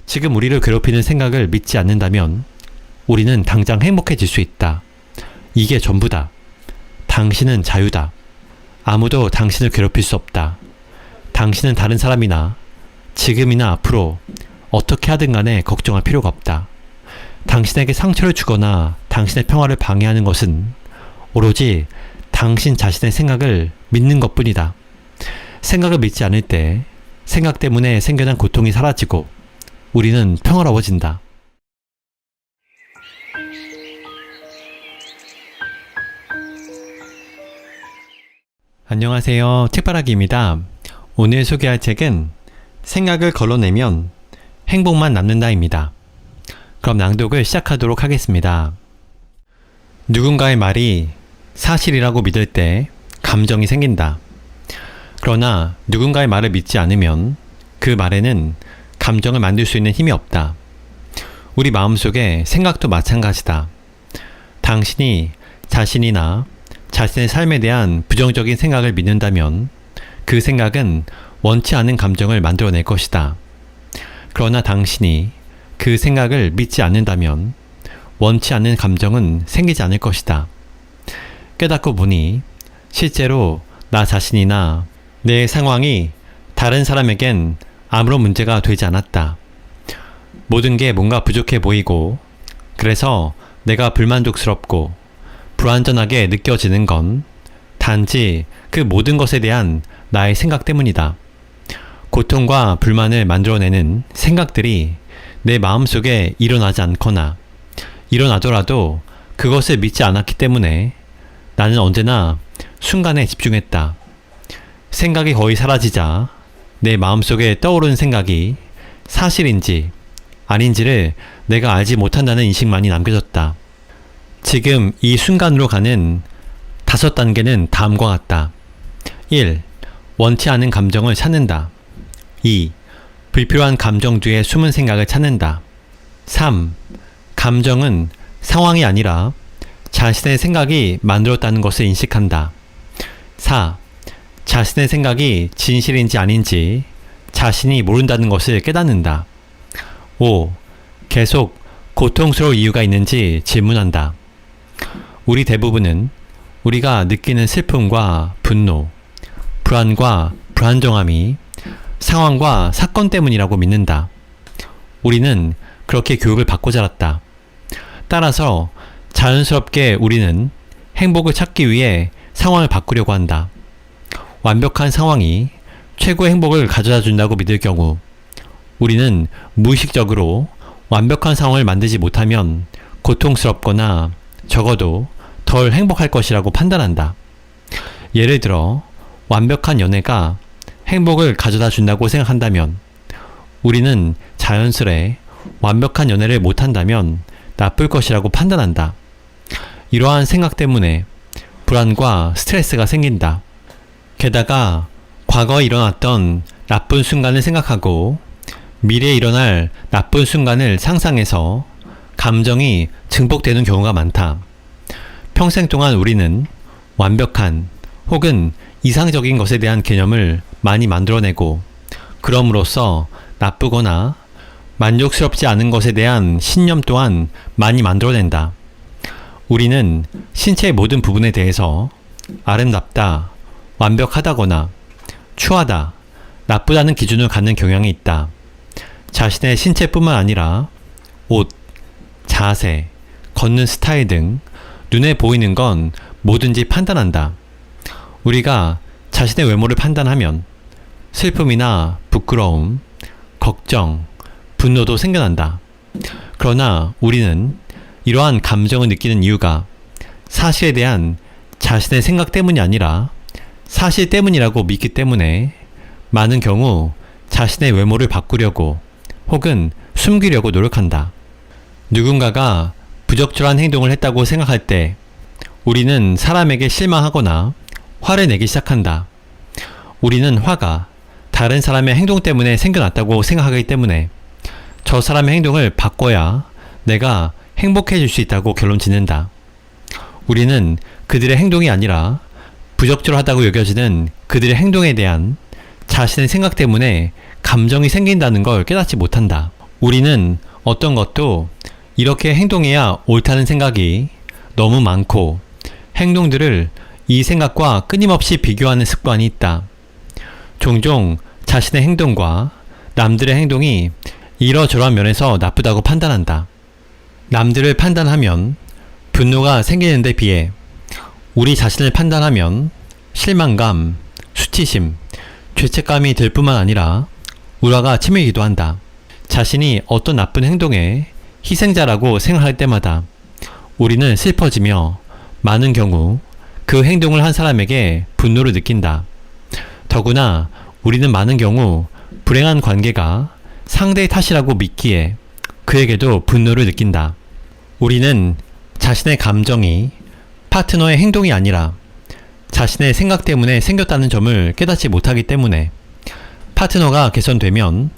지금 우리를 괴롭히는 생각을 믿지 않는다면 우리는 당장 행복해질 수 있다. 이게 전부다. 당신은 자유다. 아무도 당신을 괴롭힐 수 없다. 당신은 다른 사람이나 지금이나 앞으로 어떻게 하든 간에 걱정할 필요가 없다. 당신에게 상처를 주거나 당신의 평화를 방해하는 것은 오로지 당신 자신의 생각을 믿는 것뿐이다. 생각을 믿지 않을 때 생각 때문에 생겨난 고통이 사라지고 우리는 평화로워진다. 안녕하세요. 책바라기입니다. 오늘 소개할 책은 생각을 걸러내면 행복만 남는다입니다. 그럼 낭독을 시작하도록 하겠습니다. 누군가의 말이 사실이라고 믿을 때 감정이 생긴다. 그러나 누군가의 말을 믿지 않으면 그 말에는 감정을 만들 수 있는 힘이 없다. 우리 마음속에 생각도 마찬가지다. 당신이 자신이나 자신의 삶에 대한 부정적인 생각을 믿는다면 그 생각은 원치 않은 감정을 만들어낼 것이다. 그러나 당신이 그 생각을 믿지 않는다면 원치 않는 감정은 생기지 않을 것이다. 깨닫고 보니 실제로 나 자신이나 내 상황이 다른 사람에겐 아무런 문제가 되지 않았다. 모든 게 뭔가 부족해 보이고 그래서 내가 불만족스럽고 불완전하게 느껴지는 건 단지 그 모든 것에 대한 나의 생각 때문이다. 고통과 불만을 만들어내는 생각들이 내 마음속에 일어나지 않거나 일어나더라도 그것을 믿지 않았기 때문에 나는 언제나 순간에 집중했다. 생각이 거의 사라지자 내 마음속에 떠오르는 생각이 사실인지 아닌지를 내가 알지 못한다는 인식만이 남겨졌다. 지금 이 순간으로 가는 5단계는 다음과 같다. 1. 원치 않은 감정을 찾는다. 2. 불필요한 감정 뒤에 숨은 생각을 찾는다. 3. 감정은 상황이 아니라 자신의 생각이 만들었다는 것을 인식한다. 4. 자신의 생각이 진실인지 아닌지 자신이 모른다는 것을 깨닫는다. 5. 계속 고통스러울 이유가 있는지 질문한다. 우리 대부분은 우리가 느끼는 슬픔과 분노, 불안과 불안정함이 상황과 사건 때문이라고 믿는다. 우리는 그렇게 교육을 받고 자랐다. 따라서 자연스럽게 우리는 행복을 찾기 위해 상황을 바꾸려고 한다. 완벽한 상황이 최고의 행복을 가져다 준다고 믿을 경우 우리는 무의식적으로 완벽한 상황을 만들지 못하면 고통스럽거나 적어도 덜 행복할 것이라고 판단한다. 예를 들어 완벽한 연애가 행복을 가져다 준다고 생각한다면 우리는 자연스레 완벽한 연애를 못한다면 나쁠 것이라고 판단한다. 이러한 생각 때문에 불안과 스트레스가 생긴다. 게다가 과거에 일어났던 나쁜 순간을 생각하고 미래에 일어날 나쁜 순간을 상상해서 감정이 증폭되는 경우가 많다. 평생 동안 우리는 완벽한 혹은 이상적인 것에 대한 개념을 많이 만들어내고 그럼으로써 나쁘거나 만족스럽지 않은 것에 대한 신념 또한 많이 만들어낸다. 우리는 신체의 모든 부분에 대해서 아름답다, 완벽하다거나 추하다, 나쁘다는 기준을 갖는 경향이 있다. 자신의 신체뿐만 아니라 옷, 자세, 걷는 스타일 등 눈에 보이는 건 뭐든지 판단한다. 우리가 자신의 외모를 판단하면 슬픔이나 부끄러움, 걱정, 분노도 생겨난다. 그러나 우리는 이러한 감정을 느끼는 이유가 사실에 대한 자신의 생각 때문이 아니라 사실 때문이라고 믿기 때문에 많은 경우 자신의 외모를 바꾸려고 혹은 숨기려고 노력한다. 누군가가 부적절한 행동을 했다고 생각할 때 우리는 사람에게 실망하거나 화를 내기 시작한다. 우리는 화가 다른 사람의 행동 때문에 생겨났다고 생각하기 때문에 저 사람의 행동을 바꿔야 내가 행복해질 수 있다고 결론 짓는다. 우리는 그들의 행동이 아니라 부적절하다고 여겨지는 그들의 행동에 대한 자신의 생각 때문에 감정이 생긴다는 걸 깨닫지 못한다. 우리는 어떤 것도 이렇게 행동해야 옳다는 생각이 너무 많고 행동들을 이 생각과 끊임없이 비교하는 습관이 있다. 종종 자신의 행동과 남들의 행동이 이러저러한 면에서 나쁘다고 판단한다. 남들을 판단하면 분노가 생기는 데 비해 우리 자신을 판단하면 실망감, 수치심, 죄책감이 들 뿐만 아니라 우라가 치밀기도 한다. 자신이 어떤 나쁜 행동의 희생자라고 생각할 때마다 우리는 슬퍼지며 많은 경우 그 행동을 한 사람에게 분노를 느낀다. 더구나 우리는 많은 경우 불행한 관계가 상대의 탓이라고 믿기에 그에게도 분노를 느낀다. 우리는 자신의 감정이 파트너의 행동이 아니라 자신의 생각 때문에 생겼다는 점을 깨닫지 못하기 때문에 파트너가 개선되면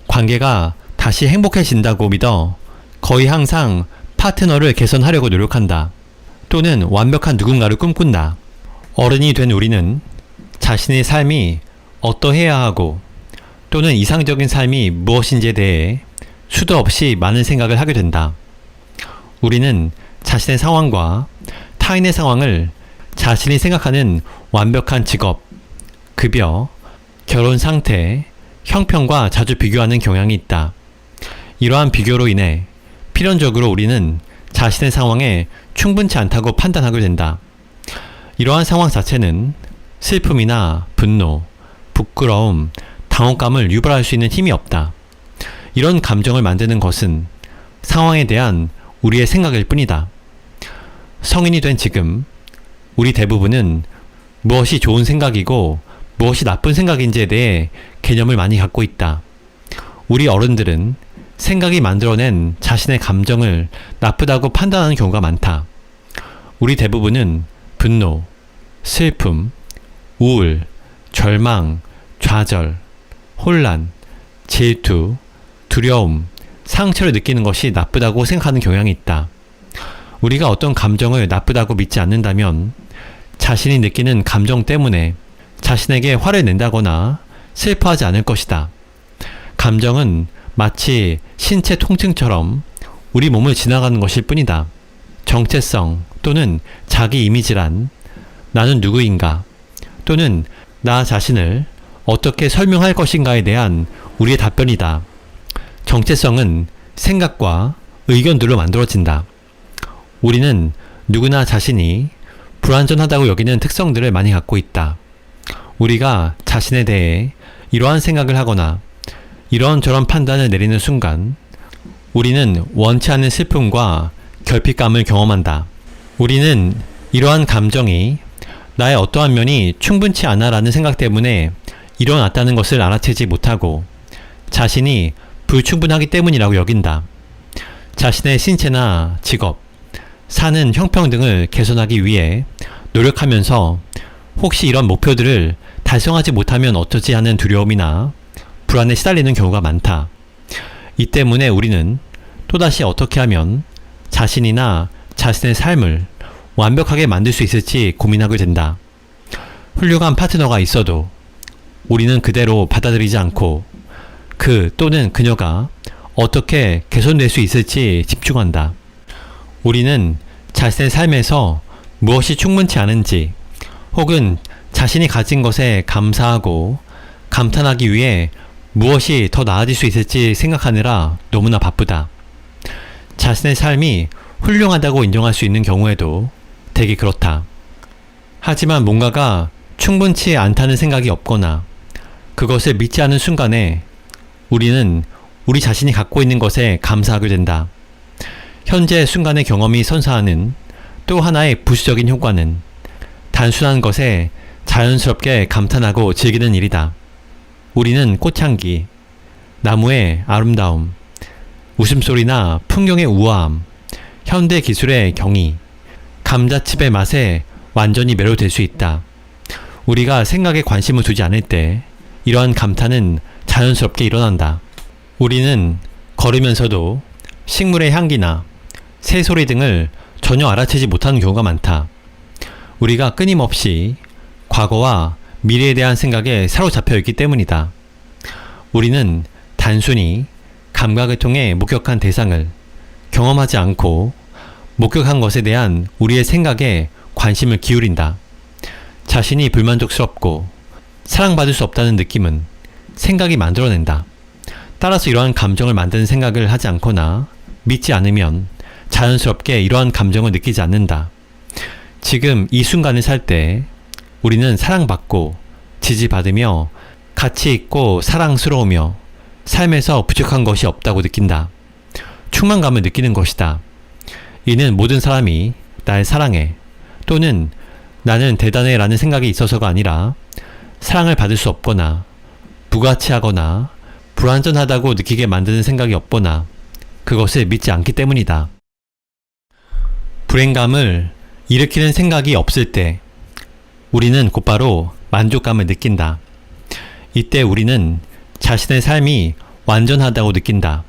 관계가 다시 행복해진다고 믿어 거의 항상 파트너를 개선하려고 노력한다. 또는 완벽한 누군가를 꿈꾼다. 어른이 된 우리는 자신의 삶이 어떠해야 하고 또는 이상적인 삶이 무엇인지에 대해 수도 없이 많은 생각을 하게 된다. 우리는 자신의 상황과 타인의 상황을 자신이 생각하는 완벽한 직업, 급여, 결혼 상태, 형편과 자주 비교하는 경향이 있다. 이러한 비교로 인해 필연적으로 우리는 자신의 상황에 충분치 않다고 판단하게 된다. 이러한 상황 자체는 슬픔이나 분노, 부끄러움, 당혹감을 유발할 수 있는 힘이 없다. 이런 감정을 만드는 것은 상황에 대한 우리의 생각일 뿐이다. 성인이 된 지금 우리 대부분은 무엇이 좋은 생각이고 무엇이 나쁜 생각인지에 대해 개념을 많이 갖고 있다. 우리 어른들은 생각이 만들어낸 자신의 감정을 나쁘다고 판단하는 경우가 많다. 우리 대부분은 분노, 슬픔, 우울, 절망, 좌절, 혼란, 질투, 두려움, 상처를 느끼는 것이 나쁘다고 생각하는 경향이 있다. 우리가 어떤 감정을 나쁘다고 믿지 않는다면 자신이 느끼는 감정 때문에 자신에게 화를 낸다거나 슬퍼하지 않을 것이다. 감정은 마치 신체 통증처럼 우리 몸을 지나가는 것일 뿐이다. 정체성 또는 자기 이미지란 나는 누구인가 또는 나 자신을 어떻게 설명할 것인가에 대한 우리의 답변이다. 정체성은 생각과 의견들로 만들어진다. 우리는 누구나 자신이 불완전하다고 여기는 특성들을 많이 갖고 있다. 우리가 자신에 대해 이러한 생각을 하거나 이런저런 판단을 내리는 순간 우리는 원치 않는 슬픔과 결핍감을 경험한다. 우리는 이러한 감정이 나의 어떠한 면이 충분치 않아라는 생각 때문에 일어났다는 것을 알아채지 못하고 자신이 불충분하기 때문이라고 여긴다. 자신의 신체나 직업, 사는 형평 등을 개선하기 위해 노력하면서 혹시 이런 목표들을 달성하지 못하면 어쩌지 하는 두려움이나 불안에 시달리는 경우가 많다. 이 때문에 우리는 또다시 어떻게 하면 자신이나 자신의 삶을 완벽하게 만들 수 있을지 고민하게 된다. 훌륭한 파트너가 있어도 우리는 그대로 받아들이지 않고 그 또는 그녀가 어떻게 개선될 수 있을지 집중한다. 우리는 자신의 삶에서 무엇이 충분치 않은지 혹은 자신이 가진 것에 감사하고 감탄하기 위해 무엇이 더 나아질 수 있을지 생각하느라 너무나 바쁘다. 자신의 삶이 훌륭하다고 인정할 수 있는 경우에도 되게 그렇다. 하지만 뭔가가 충분치 않다는 생각이 없거나 그것을 믿지 않은 순간에 우리는 우리 자신이 갖고 있는 것에 감사하게 된다. 현재 순간의 경험이 선사하는 또 하나의 부수적인 효과는 단순한 것에 자연스럽게 감탄하고 즐기는 일이다. 우리는 꽃향기, 나무의 아름다움, 웃음소리나 풍경의 우아함, 현대 기술의 경이, 감자칩의 맛에 완전히 매료될 수 있다. 우리가 생각에 관심을 두지 않을 때 이러한 감탄은 자연스럽게 일어난다. 우리는 걸으면서도 식물의 향기나 새소리 등을 전혀 알아채지 못하는 경우가 많다. 우리가 끊임없이 과거와 미래에 대한 생각에 사로잡혀 있기 때문이다. 우리는 단순히 감각을 통해 목격한 대상을 경험하지 않고 목격한 것에 대한 우리의 생각에 관심을 기울인다. 자신이 불만족스럽고 사랑받을 수 없다는 느낌은 생각이 만들어낸다. 따라서 이러한 감정을 만드는 생각을 하지 않거나 믿지 않으면 자연스럽게 이러한 감정을 느끼지 않는다. 지금 이 순간을 살 때 우리는 사랑받고 지지받으며 가치 있고 사랑스러우며 삶에서 부족한 것이 없다고 느낀다. 충만감을 느끼는 것이다. 이는 모든 사람이 날 사랑해 또는 나는 대단해 라는 생각이 있어서가 아니라 사랑을 받을 수 없거나 부가치하거나 불완전하다고 느끼게 만드는 생각이 없거나 그것을 믿지 않기 때문이다. 불행감을 일으키는 생각이 없을 때 우리는 곧바로 만족감을 느낀다. 이때 우리는 자신의 삶이 완전하다고 느낀다.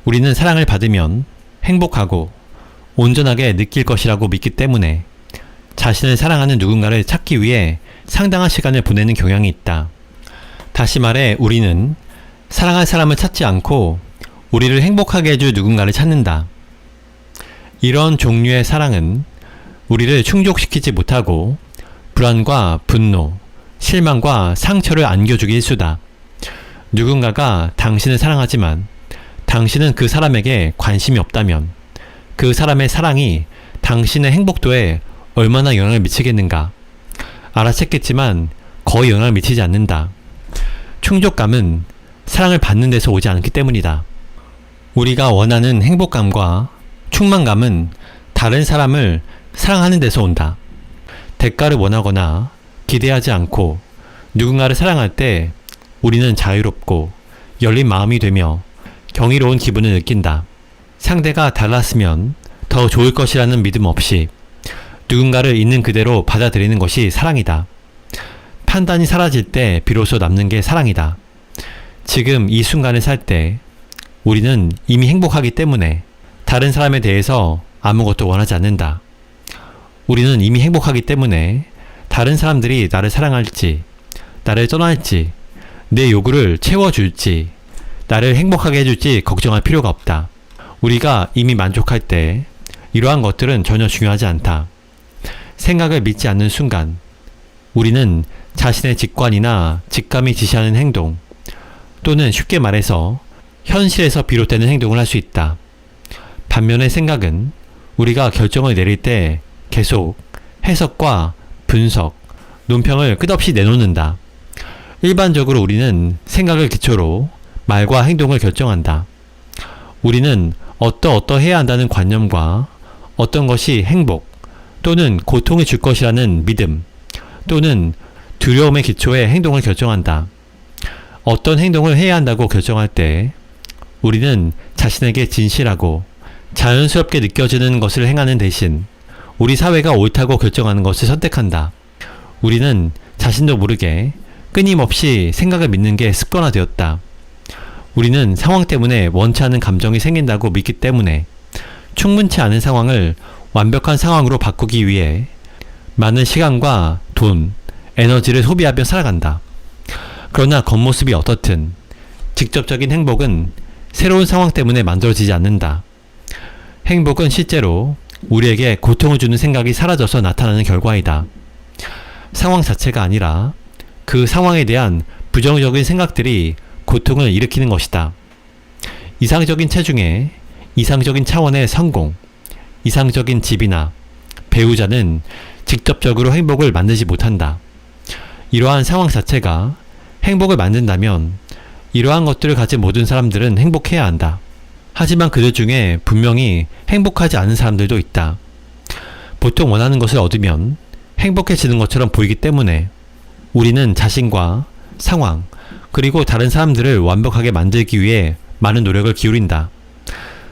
우리는 사랑을 받으면 행복하고 온전하게 느낄 것이라고 믿기 때문에 자신을 사랑하는 누군가를 찾기 위해 상당한 시간을 보내는 경향이 있다. 다시 말해 우리는 사랑할 사람을 찾지 않고 우리를 행복하게 해줄 누군가를 찾는다. 이런 종류의 사랑은 우리를 충족시키지 못하고 불안과 분노, 실망과 상처를 안겨주기 일수다. 누군가가 당신을 사랑하지만 당신은 그 사람에게 관심이 없다면 그 사람의 사랑이 당신의 행복도에 얼마나 영향을 미치겠는가? 알아챘겠지만 거의 영향을 미치지 않는다. 충족감은 사랑을 받는 데서 오지 않기 때문이다. 우리가 원하는 행복감과 충만감은 다른 사람을 사랑하는 데서 온다. 대가를 원하거나 기대하지 않고 누군가를 사랑할 때 우리는 자유롭고 열린 마음이 되며 경이로운 기분을 느낀다. 상대가 달랐으면 더 좋을 것이라는 믿음 없이 누군가를 있는 그대로 받아들이는 것이 사랑이다. 판단이 사라질 때 비로소 남는 게 사랑이다. 지금 이 순간을 살 때 우리는 이미 행복하기 때문에 다른 사람에 대해서 아무것도 원하지 않는다. 우리는 이미 행복하기 때문에 다른 사람들이 나를 사랑할지, 나를 떠날지, 내 요구를 채워줄지, 나를 행복하게 해줄지 걱정할 필요가 없다. 우리가 이미 만족할 때 이러한 것들은 전혀 중요하지 않다. 생각을 믿지 않는 순간 우리는 자신의 직관이나 직감이 지시하는 행동 또는 쉽게 말해서 현실에서 비롯되는 행동을 할 수 있다. 반면에 생각은 우리가 결정을 내릴 때 계속 해석과 분석, 논평을 끝없이 내놓는다. 일반적으로 우리는 생각을 기초로 말과 행동을 결정한다. 우리는 어떠해야 한다는 관념과 어떤 것이 행복 또는 고통을 줄 것이라는 믿음 또는 두려움의 기초에 행동을 결정한다. 어떤 행동을 해야 한다고 결정할 때 우리는 자신에게 진실하고 자연스럽게 느껴지는 것을 행하는 대신 우리 사회가 옳다고 결정하는 것을 선택한다. 우리는 자신도 모르게 끊임없이 생각을 믿는 게 습관화되었다. 우리는 상황 때문에 원치 않은 감정이 생긴다고 믿기 때문에 충분치 않은 상황을 완벽한 상황으로 바꾸기 위해 많은 시간과 돈, 에너지를 소비하며 살아간다. 그러나 겉모습이 어떻든 직접적인 행복은 새로운 상황 때문에 만들어지지 않는다. 행복은 실제로 우리에게 고통을 주는 생각이 사라져서 나타나는 결과이다. 상황 자체가 아니라 그 상황에 대한 부정적인 생각들이 고통을 일으키는 것이다. 이상적인 체중에 이상적인 차원의 성공, 이상적인 집이나 배우자는 직접적으로 행복을 만들지 못한다. 이러한 상황 자체가 행복을 만든다면 이러한 것들을 가진 모든 사람들은 행복해야 한다. 하지만 그들 중에 분명히 행복하지 않은 사람들도 있다. 보통 원하는 것을 얻으면 행복해지는 것처럼 보이기 때문에 우리는 자신과 상황 그리고 다른 사람들을 완벽하게 만들기 위해 많은 노력을 기울인다.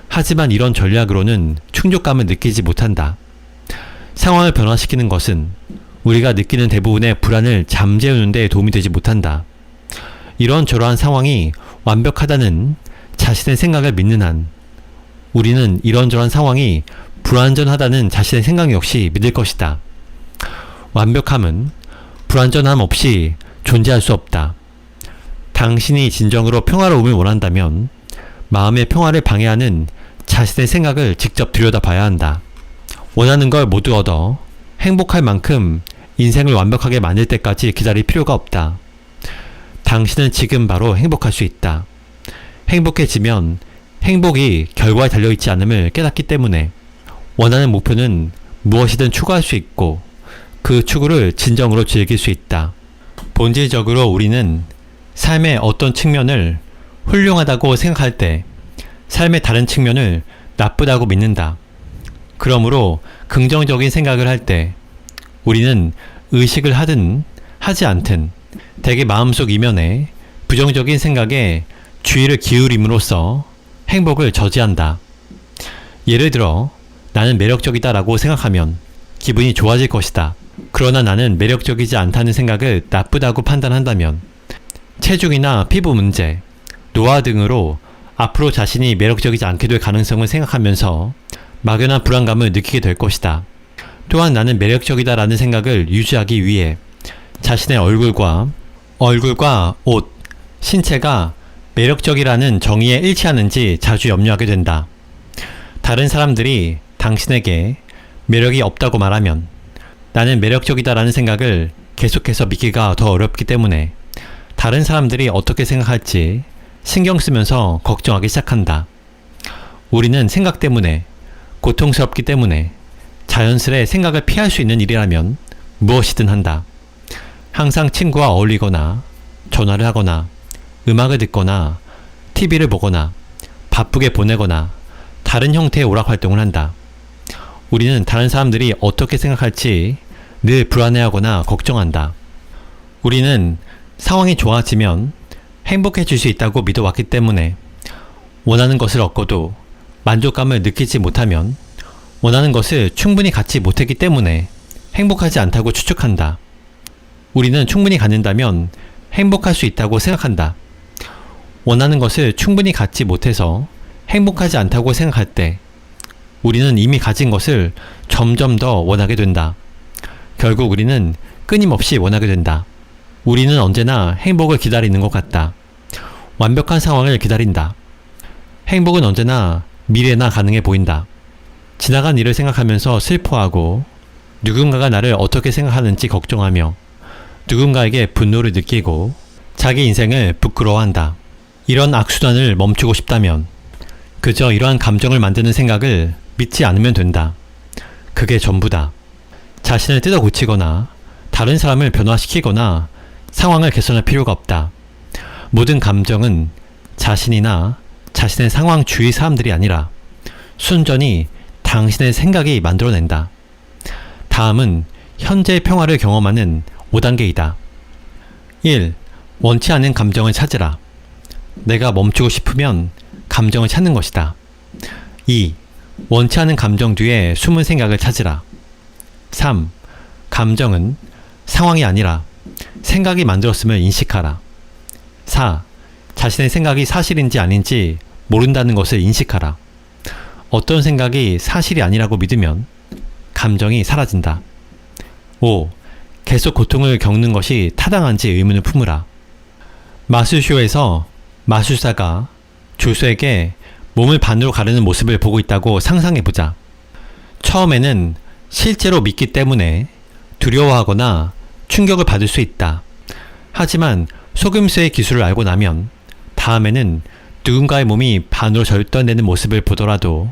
하지만 이런 전략으로는 충족감을 느끼지 못한다. 상황을 변화시키는 것은 우리가 느끼는 대부분의 불안을 잠재우는 데 도움이 되지 못한다. 이런저러한 상황이 완벽하다는 자신의 생각을 믿는 한 우리는 이런저런 상황이 불완전하다는 자신의 생각 역시 믿을 것이다. 완벽함은 불완전함 없이 존재할 수 없다. 당신이 진정으로 평화로움을 원한다면 마음의 평화를 방해하는 자신의 생각을 직접 들여다봐야 한다. 원하는 걸 모두 얻어 행복할 만큼 인생을 완벽하게 만들 때까지 기다릴 필요가 없다. 당신은 지금 바로 행복할 수 있다. 행복해지면 행복이 결과에 달려있지 않음을 깨닫기 때문에 원하는 목표는 무엇이든 추구할 수 있고 그 추구를 진정으로 즐길 수 있다. 본질적으로 우리는 삶의 어떤 측면을 훌륭하다고 생각할 때 삶의 다른 측면을 나쁘다고 믿는다. 그러므로 긍정적인 생각을 할 때 우리는 의식을 하든 하지 않든 대개 마음속 이면에 부정적인 생각에 주의를 기울임으로써 행복을 저지한다. 예를 들어 나는 매력적이다 라고 생각하면 기분이 좋아질 것이다. 그러나 나는 매력적이지 않다는 생각을 나쁘다고 판단한다면 체중이나 피부 문제, 노화 등으로 앞으로 자신이 매력적이지 않게 될 가능성을 생각하면서 막연한 불안감을 느끼게 될 것이다. 또한 나는 매력적이다 라는 생각을 유지하기 위해 자신의 얼굴과 옷, 신체가 매력적이라는 정의에 일치하는지 자주 염려하게 된다. 다른 사람들이 당신에게 매력이 없다고 말하면 나는 매력적이다 라는 생각을 계속해서 믿기가 더 어렵기 때문에 다른 사람들이 어떻게 생각할지 신경 쓰면서 걱정하기 시작한다. 우리는 생각 때문에, 고통스럽기 때문에 자연스레 생각을 피할 수 있는 일이라면 무엇이든 한다. 항상 친구와 어울리거나 전화를 하거나 음악을 듣거나 TV를 보거나 바쁘게 보내거나 다른 형태의 오락 활동을 한다. 우리는 다른 사람들이 어떻게 생각할지 늘 불안해하거나 걱정한다. 우리는 상황이 좋아지면 행복해질 수 있다고 믿어왔기 때문에 원하는 것을 얻고도 만족감을 느끼지 못하면 원하는 것을 충분히 갖지 못했기 때문에 행복하지 않다고 추측한다. 우리는 충분히 갖는다면 행복할 수 있다고 생각한다. 원하는 것을 충분히 갖지 못해서 행복하지 않다고 생각할 때 우리는 이미 가진 것을 점점 더 원하게 된다. 결국 우리는 끊임없이 원하게 된다. 우리는 언제나 행복을 기다리는 것 같다. 완벽한 상황을 기다린다. 행복은 언제나 미래나 가능해 보인다. 지나간 일을 생각하면서 슬퍼하고 누군가가 나를 어떻게 생각하는지 걱정하며 누군가에게 분노를 느끼고 자기 인생을 부끄러워한다. 이런 악순환을 멈추고 싶다면 그저 이러한 감정을 만드는 생각을 믿지 않으면 된다. 그게 전부다. 자신을 뜯어 고치거나 다른 사람을 변화시키거나 상황을 개선할 필요가 없다. 모든 감정은 자신이나 자신의 상황 주위 사람들이 아니라 순전히 당신의 생각이 만들어낸다. 다음은 현재의 평화를 경험하는 5단계이다. 1. 원치 않은 감정을 찾으라. 내가 멈추고 싶으면 감정을 찾는 것이다. 2. 원치 않은 감정 뒤에 숨은 생각을 찾으라. 3. 감정은 상황이 아니라 생각이 만들었음을 인식하라. 4. 자신의 생각이 사실인지 아닌지 모른다는 것을 인식하라. 어떤 생각이 사실이 아니라고 믿으면 감정이 사라진다. 5. 계속 고통을 겪는 것이 타당한지 의문을 품으라. 마술쇼에서 마술사가 조수에게 몸을 반으로 가르는 모습을 보고 있다고 상상해보자. 처음에는 실제로 믿기 때문에 두려워하거나 충격을 받을 수 있다. 하지만 속임수의 기술을 알고 나면 다음에는 누군가의 몸이 반으로 절단되는 모습을 보더라도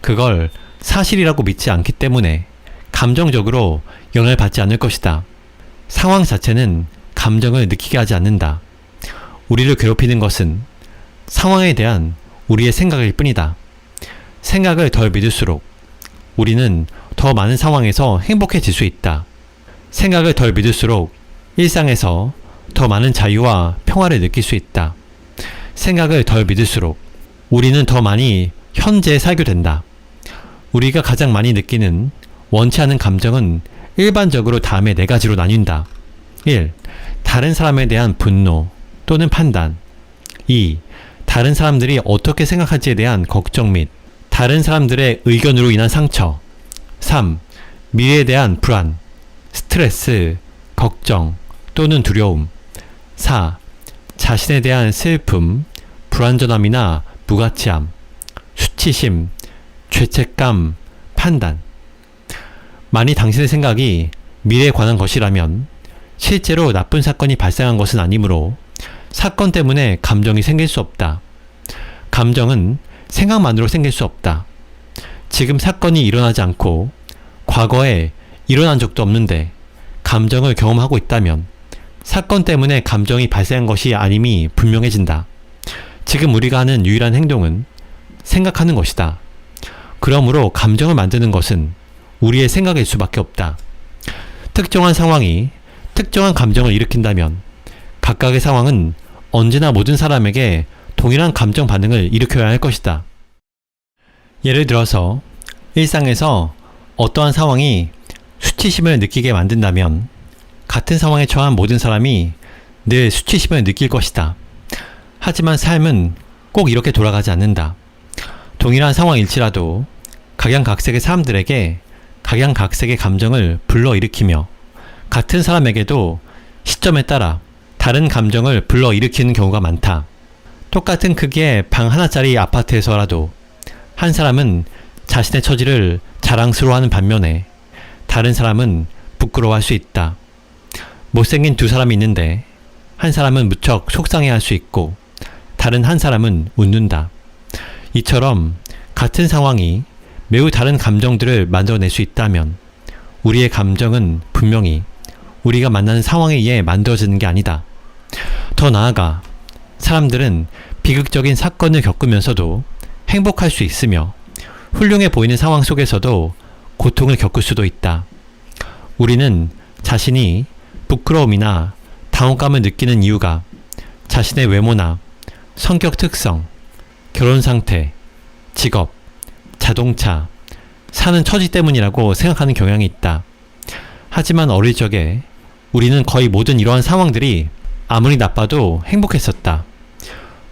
그걸 사실이라고 믿지 않기 때문에 감정적으로 영향을 받지 않을 것이다. 상황 자체는 감정을 느끼게 하지 않는다. 우리를 괴롭히는 것은 상황에 대한 우리의 생각일 뿐이다. 생각을 덜 믿을수록 우리는 더 많은 상황에서 행복해질 수 있다. 생각을 덜 믿을수록 일상에서 더 많은 자유와 평화를 느낄 수 있다. 생각을 덜 믿을수록 우리는 더 많이 현재에 살게 된다. 우리가 가장 많이 느끼는 원치 않은 감정은 일반적으로 다음에 4가지로 나뉜다. 1. 다른 사람에 대한 분노 또는 판단. 2. 다른 사람들이 어떻게 생각할지에 대한 걱정 및 다른 사람들의 의견으로 인한 상처. 3. 미래에 대한 불안, 스트레스, 걱정 또는 두려움. 4. 자신에 대한 슬픔, 불완전함이나 무가치함, 수치심, 죄책감, 판단. 만일 당신의 생각이 미래에 관한 것이라면 실제로 나쁜 사건이 발생한 것은 아니므로 사건 때문에 감정이 생길 수 없다. 감정은 생각만으로 생길 수 없다. 지금 사건이 일어나지 않고 과거에 일어난 적도 없는데 감정을 경험하고 있다면 사건 때문에 감정이 발생한 것이 아님이 분명해진다. 지금 우리가 하는 유일한 행동은 생각하는 것이다. 그러므로 감정을 만드는 것은 우리의 생각일 수밖에 없다. 특정한 상황이 특정한 감정을 일으킨다면 각각의 상황은 언제나 모든 사람에게 동일한 감정 반응을 일으켜야 할 것이다. 예를 들어서 일상에서 어떠한 상황이 수치심을 느끼게 만든다면 같은 상황에 처한 모든 사람이 늘 수치심을 느낄 것이다. 하지만 삶은 꼭 이렇게 돌아가지 않는다. 동일한 상황일지라도 각양각색의 사람들에게 각양각색의 감정을 불러일으키며 같은 사람에게도 시점에 따라 다른 감정을 불러일으키는 경우가 많다. 똑같은 크기의 방 하나짜리 아파트에서라도 한 사람은 자신의 처지를 자랑스러워하는 반면에 다른 사람은 부끄러워할 수 있다. 못생긴 두 사람이 있는데 한 사람은 무척 속상해할 수 있고 다른 한 사람은 웃는다. 이처럼 같은 상황이 매우 다른 감정들을 만들어낼 수 있다면 우리의 감정은 분명히 우리가 만나는 상황에 의해 만들어지는 게 아니다. 더 나아가 사람들은 비극적인 사건을 겪으면서도 행복할 수 있으며 훌륭해 보이는 상황 속에서도 고통을 겪을 수도 있다. 우리는 자신이 부끄러움이나 당혹감을 느끼는 이유가 자신의 외모나 성격 특성, 결혼 상태, 직업, 자동차, 사는 처지 때문이라고 생각하는 경향이 있다. 하지만 어릴 적에 우리는 거의 모든 이러한 상황들이 아무리 나빠도 행복했었다.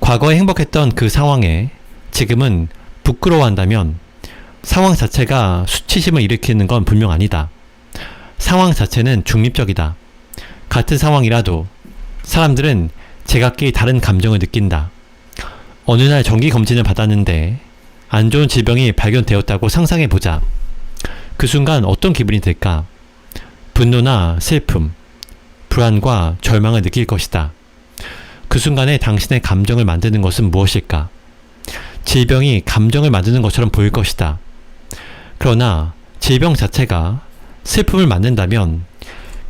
과거에 행복했던 그 상황에 지금은 부끄러워한다면 상황 자체가 수치심을 일으키는 건 분명 아니다. 상황 자체는 중립적이다. 같은 상황이라도 사람들은 제각기 다른 감정을 느낀다. 어느 날 정기검진을 받았는데 안 좋은 질병이 발견되었다고 상상해보자. 그 순간 어떤 기분이 들까? 분노나 슬픔, 불안과 절망을 느낄 것이다. 그 순간에 당신의 감정을 만드는 것은 무엇일까? 질병이 감정을 만드는 것처럼 보일 것이다. 그러나 질병 자체가 슬픔을 만든다면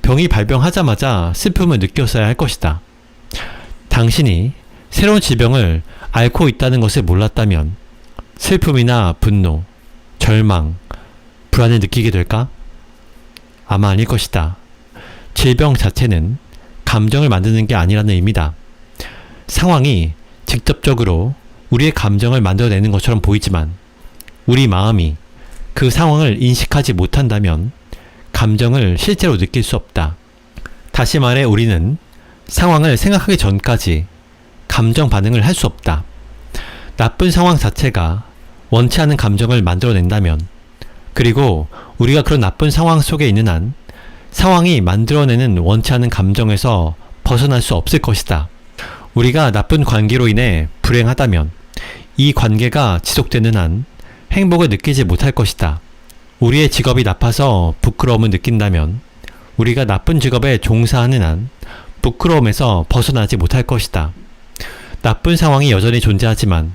병이 발병하자마자 슬픔을 느꼈어야 할 것이다. 당신이 새로운 질병을 앓고 있다는 것을 몰랐다면 슬픔이나 분노, 절망, 불안을 느끼게 될까? 아마 아닐 것이다. 질병 자체는 감정을 만드는 게 아니라는 의미다. 상황이 직접적으로 우리의 감정을 만들어내는 것처럼 보이지만 우리 마음이 그 상황을 인식하지 못한다면 감정을 실제로 느낄 수 없다. 다시 말해 우리는 상황을 생각하기 전까지 감정 반응을 할 수 없다. 나쁜 상황 자체가 원치 않은 감정을 만들어낸다면 그리고 우리가 그런 나쁜 상황 속에 있는 한 상황이 만들어내는 원치 않은 감정에서 벗어날 수 없을 것이다. 우리가 나쁜 관계로 인해 불행하다면 이 관계가 지속되는 한 행복을 느끼지 못할 것이다. 우리의 직업이 나빠서 부끄러움을 느낀다면 우리가 나쁜 직업에 종사하는 한 부끄러움에서 벗어나지 못할 것이다. 나쁜 상황이 여전히 존재하지만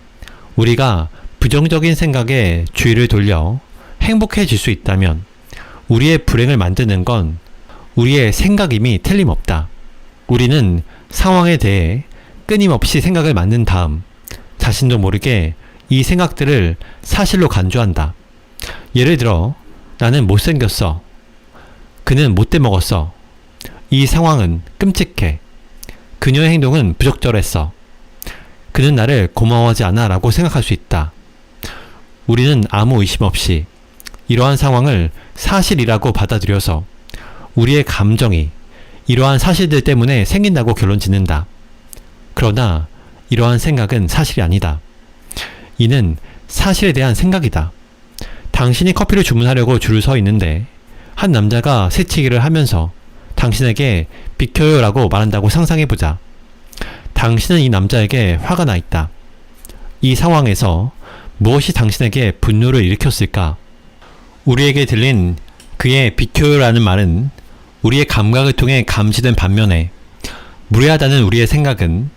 우리가 부정적인 생각에 주의를 돌려 행복해질 수 있다면 우리의 불행을 만드는 건 우리의 생각임이 틀림없다. 우리는 상황에 대해 끊임없이 생각을 만든 다음 자신도 모르게 이 생각들을 사실로 간주한다. 예를 들어 나는 못생겼어. 그는 못돼 먹었어. 이 상황은 끔찍해. 그녀의 행동은 부적절했어. 그는 나를 고마워하지 않아 라고 생각할 수 있다. 우리는 아무 의심 없이 이러한 상황을 사실이라고 받아들여서 우리의 감정이 이러한 사실들 때문에 생긴다고 결론 짓는다. 그러나 이러한 생각은 사실이 아니다. 이는 사실에 대한 생각이다. 당신이 커피를 주문하려고 줄을 서 있는데 한 남자가 새치기를 하면서 당신에게 비켜요 라고 말한다고 상상해보자. 당신은 이 남자에게 화가 나 있다. 이 상황에서 무엇이 당신에게 분노를 일으켰을까? 우리에게 들린 그의 비켜요라는 말은 우리의 감각을 통해 감지된 반면에 무례하다는 우리의 생각은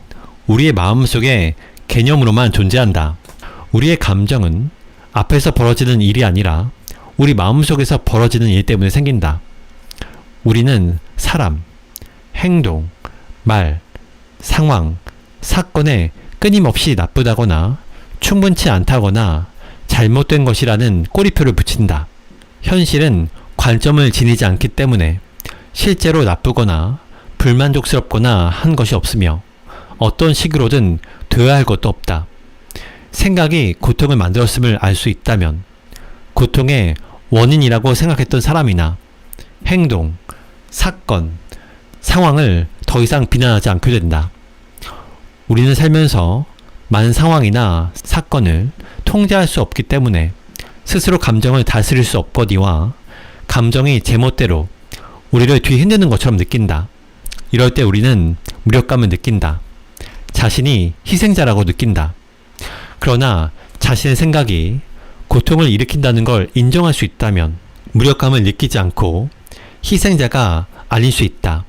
우리의 마음속에 개념으로만 존재한다. 우리의 감정은 앞에서 벌어지는 일이 아니라 우리 마음속에서 벌어지는 일 때문에 생긴다. 우리는 사람, 행동, 말, 상황, 사건에 끊임없이 나쁘다거나 충분치 않다거나 잘못된 것이라는 꼬리표를 붙인다. 현실은 관점을 지니지 않기 때문에 실제로 나쁘거나 불만족스럽거나 한 것이 없으며 어떤 식으로든 되어야 할 것도 없다. 생각이 고통을 만들었음을 알 수 있다면 고통의 원인이라고 생각했던 사람이나 행동, 사건, 상황을 더 이상 비난하지 않게 된다. 우리는 살면서 많은 상황이나 사건을 통제할 수 없기 때문에 스스로 감정을 다스릴 수 없거니와 감정이 제멋대로 우리를 뒤흔드는 것처럼 느낀다. 이럴 때 우리는 무력감을 느낀다. 자신이 희생자라고 느낀다. 그러나 자신의 생각이 고통을 일으킨다는 걸 인정할 수 있다면 무력감을 느끼지 않고 희생자가 아닐 수 있다.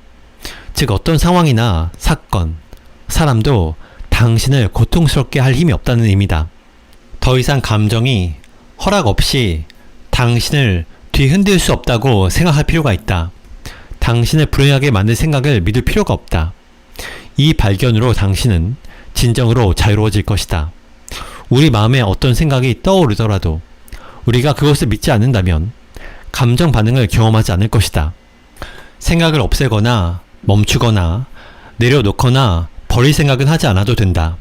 즉 어떤 상황이나 사건, 사람도 당신을 고통스럽게 할 힘이 없다는 의미다. 더 이상 감정이 허락 없이 당신을 뒤흔들 수 없다고 생각할 필요가 있다. 당신을 불행하게 만들 생각을 믿을 필요가 없다. 이 발견으로 당신은 진정으로 자유로워질 것이다. 우리 마음에 어떤 생각이 떠오르더라도 우리가 그것을 믿지 않는다면 감정 반응을 경험하지 않을 것이다. 생각을 없애거나 멈추거나 내려놓거나 버릴 생각은 하지 않아도 된다.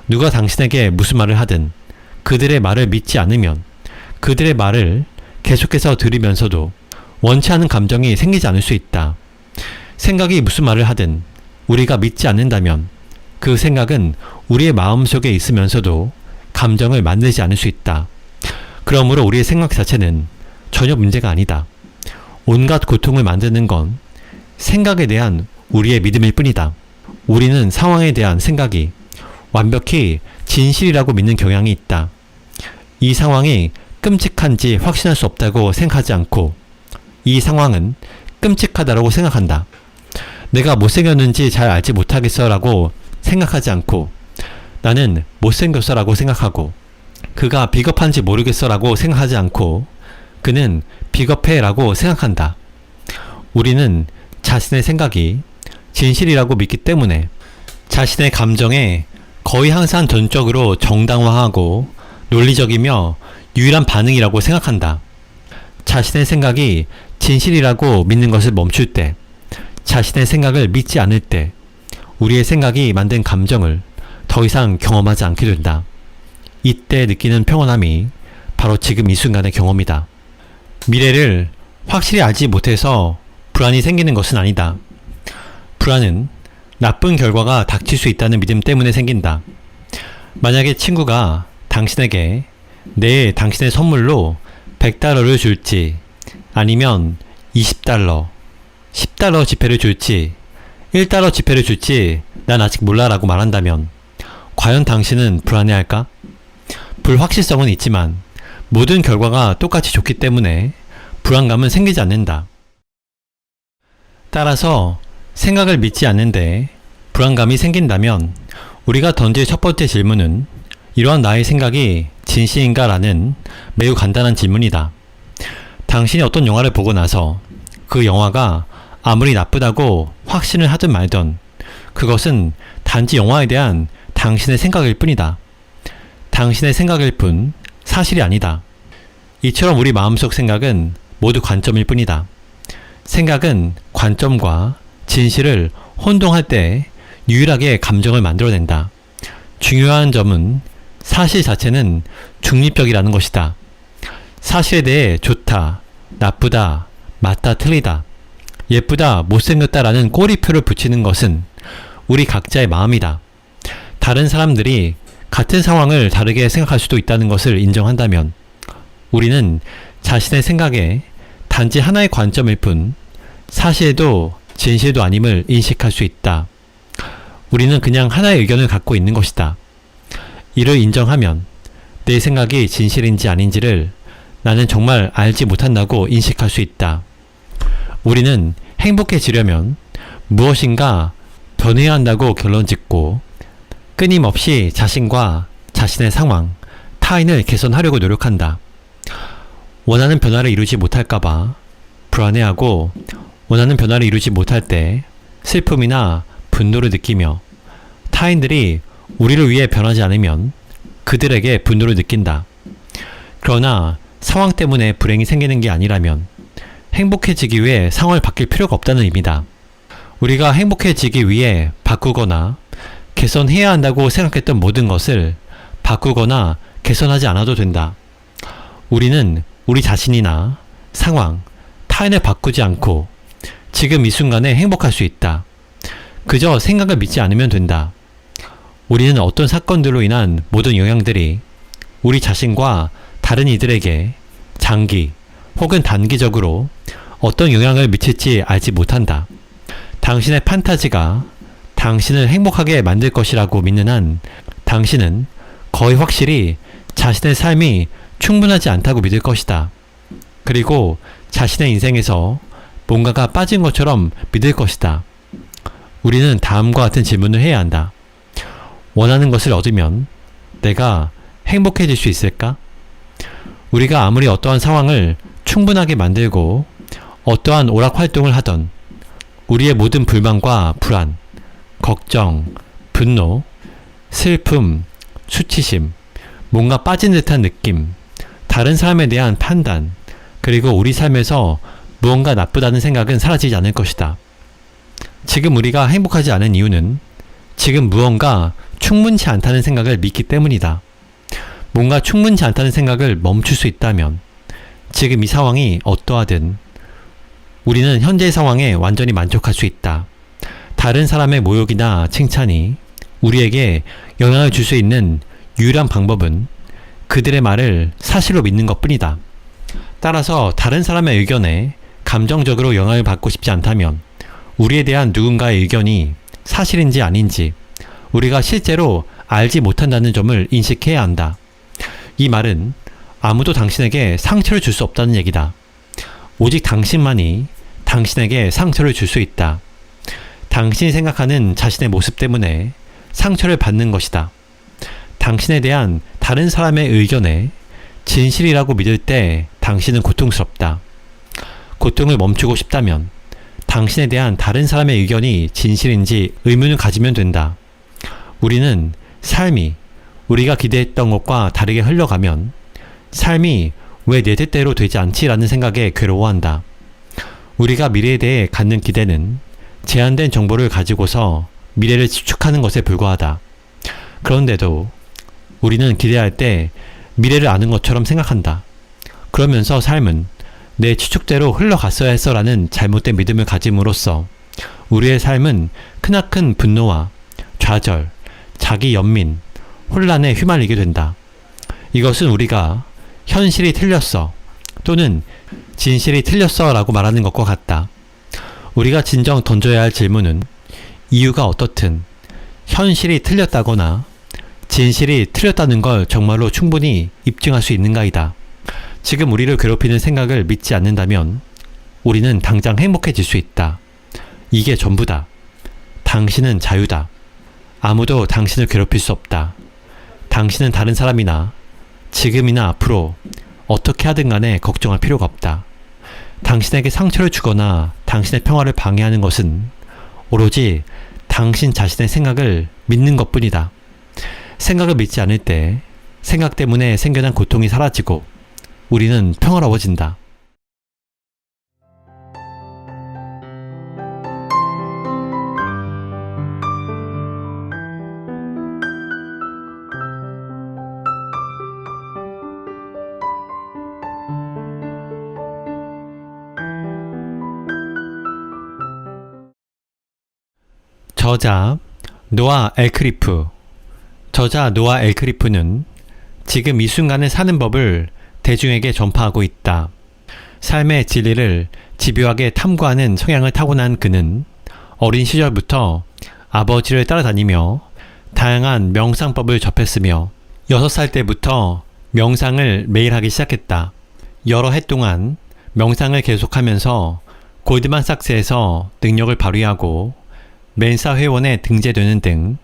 누가 당신에게 무슨 말을 하든 그들의 말을 믿지 않으면 그들의 말을 계속해서 들으면서도 원치 않은 감정이 생기지 않을 수 있다. 생각이 무슨 말을 하든 우리가 믿지 않는다면 그 생각은 우리의 마음속에 있으면서도 감정을 만들지 않을 수 있다. 그러므로 우리의 생각 자체는 전혀 문제가 아니다. 온갖 고통을 만드는 건 생각에 대한 우리의 믿음일 뿐이다. 우리는 상황에 대한 생각이 완벽히 진실이라고 믿는 경향이 있다. 이 상황이 끔찍한지 확신할 수 없다고 생각하지 않고 이 상황은 끔찍하다고 생각한다. 내가 못생겼는지 잘 알지 못하겠어 라고 생각하지 않고 나는 못생겼어 라고 생각하고 그가 비겁한지 모르겠어 라고 생각하지 않고 그는 비겁해 라고 생각한다. 우리는 자신의 생각이 진실이라고 믿기 때문에 자신의 감정에 거의 항상 전적으로 정당화하고 논리적이며 유일한 반응이라고 생각한다. 자신의 생각이 진실이라고 믿는 것을 멈출 때, 자신의 생각을 믿지 않을 때 우리의 생각이 만든 감정을 더 이상 경험하지 않게 된다. 이때 느끼는 평온함이 바로 지금 이 순간의 경험이다. 미래를 확실히 알지 못해서 불안이 생기는 것은 아니다. 불안은 나쁜 결과가 닥칠 수 있다는 믿음 때문에 생긴다. 만약에 친구가 당신에게 내일 당신의 선물로 $100를 줄지 아니면 $20, $10 지폐를 줄지 $1 지폐를 줄지 난 아직 몰라 라고 말한다면 과연 당신은 불안해할까? 불확실성은 있지만 모든 결과가 똑같이 좋기 때문에 불안감은 생기지 않는다. 따라서 생각을 믿지 않는데 불안감이 생긴다면 우리가 던질 첫 번째 질문은 이러한 나의 생각이 진실인가 라는 매우 간단한 질문이다. 당신이 어떤 영화를 보고 나서 그 영화가 아무리 나쁘다고 확신을 하든 말든 그것은 단지 영화에 대한 당신의 생각일 뿐이다. 당신의 생각일 뿐 사실이 아니다. 이처럼 우리 마음속 생각은 모두 관점일 뿐이다. 생각은 관점과 진실을 혼동할 때 유일하게 감정을 만들어낸다. 중요한 점은 사실 자체는 중립적이라는 것이다. 사실에 대해 좋다, 나쁘다, 맞다, 틀리다, 예쁘다, 못생겼다 라는 꼬리표를 붙이는 것은 우리 각자의 마음이다. 다른 사람들이 같은 상황을 다르게 생각할 수도 있다는 것을 인정한다면 우리는 자신의 생각에 단지 하나의 관점일 뿐 사실도 진실도 아님을 인식할 수 있다. 우리는 그냥 하나의 의견을 갖고 있는 것이다. 이를 인정하면 내 생각이 진실인지 아닌지를 나는 정말 알지 못한다고 인식할 수 있다. 우리는 행복해지려면 무엇인가 변해야 한다고 결론짓고 끊임없이 자신과 자신의 상황, 타인을 개선하려고 노력한다. 원하는 변화를 이루지 못할까봐 불안해하고 원하는 변화를 이루지 못할 때 슬픔이나 분노를 느끼며 타인들이 우리를 위해 변하지 않으면 그들에게 분노를 느낀다. 그러나 상황 때문에 불행이 생기는 게 아니라면 행복해지기 위해 상황을 바뀔 필요가 없다는 의미다. 우리가 행복해지기 위해 바꾸거나 개선해야 한다고 생각했던 모든 것을 바꾸거나 개선하지 않아도 된다. 우리는 우리 자신이나 상황, 타인을 바꾸지 않고 지금 이 순간에 행복할 수 있다. 그저 생각을 믿지 않으면 된다. 우리는 어떤 사건들로 인한 모든 영향들이 우리 자신과 다른 이들에게 장기 혹은 단기적으로 어떤 영향을 미칠지 알지 못한다. 당신의 판타지가 당신을 행복하게 만들 것이라고 믿는 한 당신은 거의 확실히 자신의 삶이 충분하지 않다고 믿을 것이다. 그리고 자신의 인생에서 뭔가가 빠진 것처럼 믿을 것이다. 우리는 다음과 같은 질문을 해야 한다. 원하는 것을 얻으면 내가 행복해질 수 있을까? 우리가 아무리 어떠한 상황을 충분하게 만들고 어떠한 오락 활동을 하던 우리의 모든 불만과 불안, 걱정, 분노, 슬픔, 수치심, 뭔가 빠진 듯한 느낌, 다른 사람에 대한 판단, 그리고 우리 삶에서 무언가 나쁘다는 생각은 사라지지 않을 것이다. 지금 우리가 행복하지 않은 이유는 지금 무언가 충분치 않다는 생각을 믿기 때문이다. 뭔가 충분치 않다는 생각을 멈출 수 있다면 지금 이 상황이 어떠하든 우리는 현재의 상황에 완전히 만족할 수 있다. 다른 사람의 모욕이나 칭찬이 우리에게 영향을 줄 수 있는 유일한 방법은 그들의 말을 사실로 믿는 것뿐이다. 따라서 다른 사람의 의견에 감정적으로 영향을 받고 싶지 않다면 우리에 대한 누군가의 의견이 사실인지 아닌지 우리가 실제로 알지 못한다는 점을 인식해야 한다. 이 말은 아무도 당신에게 상처를 줄 수 없다는 얘기다. 오직 당신만이 당신에게 상처를 줄 수 있다. 당신이 생각하는 자신의 모습 때문에 상처를 받는 것이다. 당신에 대한 다른 사람의 의견에 진실이라고 믿을 때 당신은 고통스럽다. 고통을 멈추고 싶다면 당신에 대한 다른 사람의 의견이 진실인지 의문을 가지면 된다. 우리는 삶이 우리가 기대했던 것과 다르게 흘러가면 삶이 왜 내 뜻대로 되지 않지라는 생각에 괴로워한다. 우리가 미래에 대해 갖는 기대는 제한된 정보를 가지고서 미래를 추측하는 것에 불과하다. 그런데도 우리는 기대할 때 미래를 아는 것처럼 생각한다. 그러면서 삶은 내 추측대로 흘러갔어야 했어라는 잘못된 믿음을 가짐으로써 우리의 삶은 크나큰 분노와 좌절, 자기 연민, 혼란에 휘말리게 된다. 이것은 우리가 현실이 틀렸어 또는 진실이 틀렸어 라고 말하는 것과 같다. 우리가 진정 던져야 할 질문은 이유가 어떻든 현실이 틀렸다거나 진실이 틀렸다는 걸 정말로 충분히 입증할 수 있는가이다. 지금 우리를 괴롭히는 생각을 믿지 않는다면 우리는 당장 행복해질 수 있다. 이게 전부다. 당신은 자유다. 아무도 당신을 괴롭힐 수 없다. 당신은 다른 사람이나 지금이나 앞으로 어떻게 하든 간에 걱정할 필요가 없다. 당신에게 상처를 주거나 당신의 평화를 방해하는 것은 오로지 당신 자신의 생각을 믿는 것뿐이다. 생각을 믿지 않을 때 생각 때문에 생겨난 고통이 사라지고 우리는 평화로워진다. 저자 노아 엘크리프. 저자 노아 엘크리프는 지금 이 순간에 사는 법을 대중에게 전파하고 있다. 삶의 진리를 집요하게 탐구하는 성향을 타고난 그는 어린 시절부터 아버지를 따라다니며 다양한 명상법을 접했으며 6살 때부터 명상을 매일 하기 시작했다. 여러 해 동안 명상을 계속하면서 골드만삭스에서 능력을 발휘하고 멘사 회원에 등재되는 등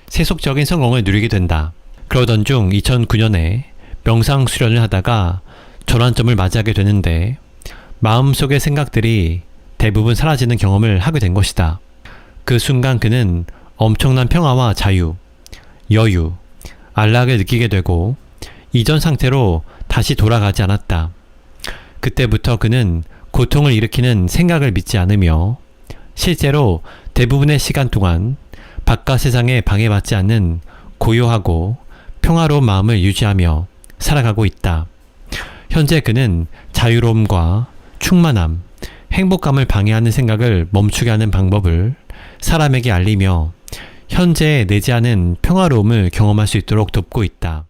세속적인 성공을 누리게 된다. 그러던 중 2009년에 명상 수련을 하다가 전환점을 맞이하게 되는데 마음속의 생각들이 대부분 사라지는 경험을 하게 된 것이다. 그 순간 그는 엄청난 평화와 자유, 여유, 안락을 느끼게 되고 이전 상태로 다시 돌아가지 않았다. 그때부터 그는 고통을 일으키는 생각을 믿지 않으며 실제로 대부분의 시간 동안 바깥 세상에 방해받지 않는 고요하고 평화로운 마음을 유지하며 살아가고 있다. 현재 그는 자유로움과 충만함, 행복감을 방해하는 생각을 멈추게 하는 방법을 사람에게 알리며 현재에 내재하는 평화로움을 경험할 수 있도록 돕고 있다.